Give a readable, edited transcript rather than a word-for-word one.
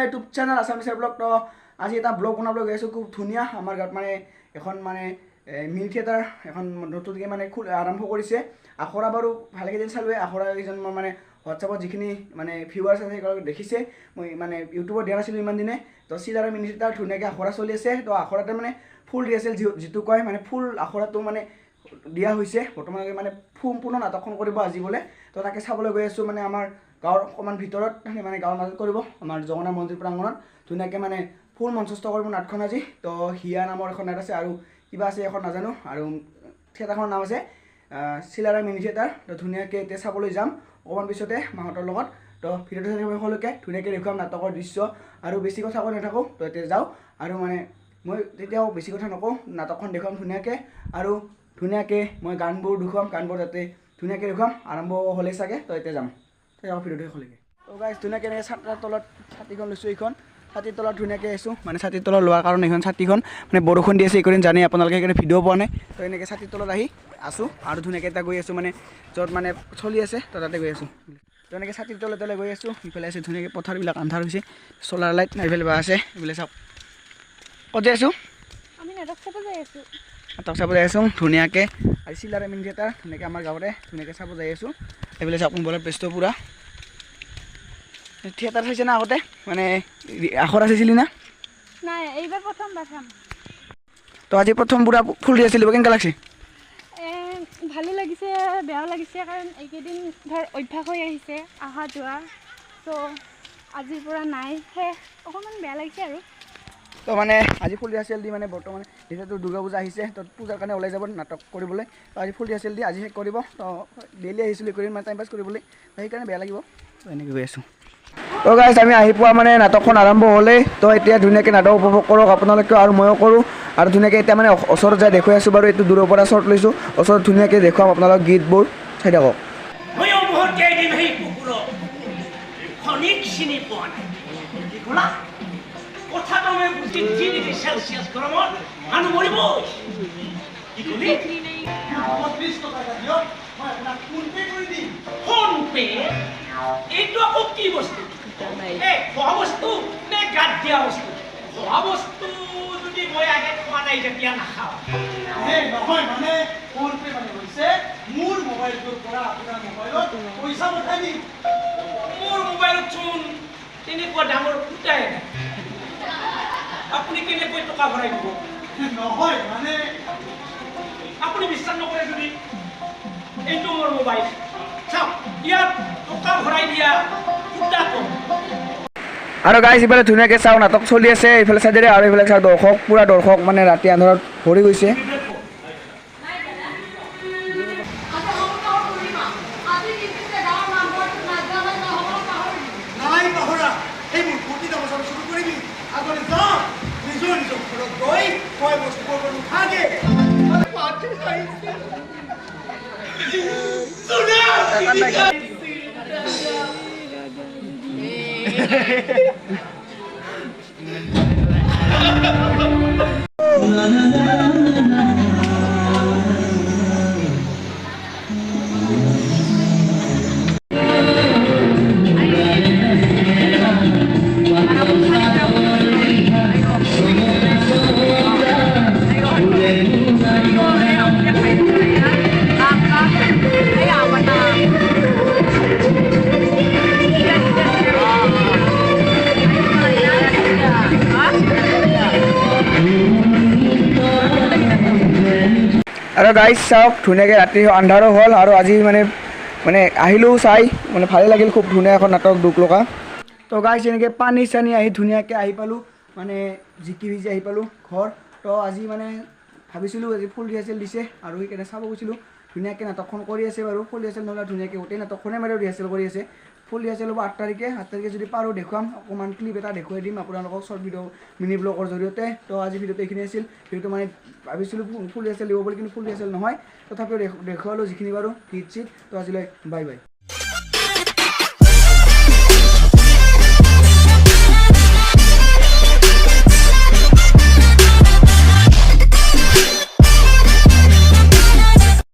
YouTube channel আছামিছৰ blog. তো আজি এটা ব্লগ বনাবলৈ গৈ আছোঁ, খুব ধুনীয়া। আমাৰ গাঁৱত মানে এখন মানে মিনি থিয়েটাৰ এখন নতুনকৈ মানে আৰম্ভ কৰিছে। আখৰা বাৰু ভালেকেইদিন চালোৱে। আখৰা কেইজন মই মানে হোৱাটছআপত যিখিনি মানে ভিউৱাৰ্ছ আছে সেইবিলাক দেখিছে। মই মানে ইউটিউবত দিয়া নাছিলোঁ ইমান দিনে। তো চিলাৰৰ মিনি থিয়েটাৰ ধুনীয়াকৈ আখৰা চলি আছে। তো আখৰাতে মানে ফুল ৰিহাৰ্চেল যিটো কয় মানে ফুল আখৰাটো মানে দিয়া হৈছে। বৰ্তমানলৈকে মানে সম্পূৰ্ণ নাটকখন কৰিব আজি বোলে। তো তাকে চাবলৈ গৈ আছোঁ। মানে আমাৰ গাঁৱৰ অকণমান ভিতৰত মানে গাঁৱৰ মাজত কৰিব, আমাৰ জগন্নাথ মন্দিৰ প্ৰাংগণত ধুনীয়াকৈ মানে ফুল মঞ্চস্থ কৰিব নাটখন আজি। তো হিয়া নামৰ এখন নাট আছে আৰু কিবা আছে এখন নাজানো। আৰু থিয়েটাৰখনৰ নাম আছে চিলাৰৰ মিনি থিয়েটাৰ। তো ধুনীয়াকৈ এতিয়া চাবলৈ যাম অকণমান পিছতে মাহঁতৰ লগত। তো ভিডিঅ'টো শেষলৈকে ধুনীয়াকৈ দেখুৱাম নাটকৰ দৃশ্য আৰু বেছি কথা কৈ নাথাকোঁ। তো এতিয়া যাওঁ আৰু মানে মই তেতিয়াও বেছি কথা নকওঁ, নাটকখন দেখুৱাম ধুনীয়াকৈ আৰু ধুনীয়াকৈ মই গানবোৰ দেখুৱাম, গানবোৰ যাতে ধুনীয়াকৈ দেখুৱাম। আৰম্ভ হ'লে চাগে। তো এতিয়া যাম ভিডিঅ'টো শেষলৈকে। তো গাইজ ধুনীয়াকৈ এনেকৈ ছাতিৰ তলত ছাতিখন লৈছোঁ। এইখন ছাতিৰ তলত ধুনীয়াকৈ আহিছোঁ, মানে ছাতিৰ তলত লোৱাৰ কাৰণে এইখন ছাতিখন মানে বৰষুণ দি আছে এইকেইদিন জানেই আপোনালোকে, সেইকাৰণে ভিডিঅ' পোৱা নাই। তো এনেকৈ ছাতিৰ তলত আহি আছোঁ আৰু ধুনীয়াকৈ এটা গৈ আছোঁ মানে য'ত মানে চলি আছে। তো তাতে গৈ আছোঁ। তো এনেকৈ ছাতিৰ তলে গৈ আছোঁ। ইফালে আছে ধুনীয়াকৈ পথাৰবিলাক আন্ধাৰ হৈছে, চলাৰ লাইট এইফালে বা আছে। এইফালে চাওক ক'ত যাই আছোঁ, আমি নাটক চাব যাই আছোঁ। নাটক চাব যাই আছোঁ ধুনীয়াকৈ। আৰু চিলাৰ মিনি থিয়েটাৰ ধুনীয়াকৈ আমাৰ গাঁৱতে ধুনীয়াকৈ চাব যাই আছোঁ। এইফালে চাওক মোবাইলত ব্যস্ত পূৰা। থিয়েটাৰ চাইছে না আগতে, মানে আখৰা চাইছিলি না? নাই, এইবাৰ প্ৰথমবাৰ চাম। তো আজি প্ৰথম পূৰা ফুল ৰিহাৰ্চেল দিব, কেনেকুৱা লাগছে? ভালো লাগিছে, বেয়াও লাগিছে, কাৰণ এইকেইদিন ধৰ অভ্যাস হৈ আহিছে অহা যোৱা। তো আজিৰ পৰা নাই, সেই অকণমান বেয়া লাগিছে আৰু। তো মানে আজি ফুল ৰিহাৰ্চেল দি মানে বৰ্তমান যিহেতু দুৰ্গা পূজা আহিছে, তো পূজাৰ কাৰণে ওলাই যাব নাটক কৰিবলৈ। তো আজি ফুল ৰিহাৰ্চেল দি আজি শেষ কৰিব। তো ডেইলি আহিছিলোঁ কৰিম মানে টাইম পাছ কৰিবলৈ, তো সেইকাৰণে বেয়া লাগিব। তো এনেকৈ গৈ আছোঁ। তো গাইজ আমি আহি পোৱা মানে নাটকখন আৰম্ভ হ'লেই। তো এতিয়া ধুনীয়াকৈ নাটক উপভোগ কৰক আপোনালোকেও আৰু ময়ো কৰোঁ। আৰু ধুনীয়াকৈ এতিয়া মানে ওচৰত যাই দেখুৱাই আছোঁ বাৰু। এইটো দূৰৰ পৰা শ্বৰ্ট লৈছোঁ, ওচৰত ধুনীয়াকৈ দেখুৱাম আপোনালোক গীতবোৰ চাই থাকক। এইটো আকৌ কি বস্তু? খোৱা বস্তু নে গাত দিয়া বস্তু? খোৱা বস্তু যদি মই আগে খোৱা নাই তেতিয়া নাখাওঁ। নহয় মানে ফোন পে মানে হৈছে মোৰ মোবাইলটোৰ পৰা আপোনাৰ মোবাইলত পইচা পঠাই দিম। মোৰ মোবাইলত চোন তেনেকুৱা ডাঙৰ ফুটাই নাই। আপুনি কেনেকৈ টকা ভৰাই দিব? নহয় মানে আপুনি বিশ্বাস নকৰে যদি এইটো মোৰ মোবাইল চাওক, ইয়াত টকা ভৰাই দিয়া ফুটা কম। আৰু গাইজ ইফালে ধুনীয়াকৈ চাওঁ নাটক চলি আছে এইফালে চাইডেৰে। আৰু এইফালে চাওঁ দৰ্শক, পূৰা দৰ্শক মানে ৰাতি আন্ধাৰত ভৰি গৈছে। আৰু গাইজ চাওক ধুনীয়াকৈ ৰাতি আন্ধাৰো হ'ল আৰু আজি মানে আহিলোঁ চাই মানে ভালেই লাগিল। খুব ধুনীয়া এখন নাটক, দুখ লগা। তো গাইজ এনেকৈ পানী চানী আহি ধুনীয়াকৈ আহি পালোঁ, মানে জিকি ভিজি আহি পালোঁ ঘৰ। তো আজি মানে ভাবিছিলোঁ আজি ফুল ৰিহাৰ্চেল দিছে আৰু সেইকাৰণে চাব গৈছিলোঁ। ধুনীয়াকৈ নাটকখন কৰি আছে বাৰু। ফুল ৰিহাৰ্চেল নহ'লে ধুনীয়াকৈ গোটেই নাটকখনে মানে ৰিহাৰ্চেল কৰি আছে। ফুল ৰিহাৰ্চেল হ'ব 8 তাৰিখে যদি পাৰোঁ দেখুৱাম, অকণমান ক্লিপ এটা দেখুৱাই দিম আপোনালোকক শ্বৰ্ট ভিডিঅ' মিনি ব্লগৰ জৰিয়তে। তো আজি ভিডিঅ'টো এইখিনি আছিল। ভিডিঅ'টো মানে ভাবিছিলোঁ ফুল ৰিহাৰ্চেল দিব বুলি, কিন্তু ফুল ৰিহাৰ্চেল নহয়। তথাপিও দেখুৱালোঁ যিখিনি বাৰু হিট চিট। তো আজিলৈ বাই বাই।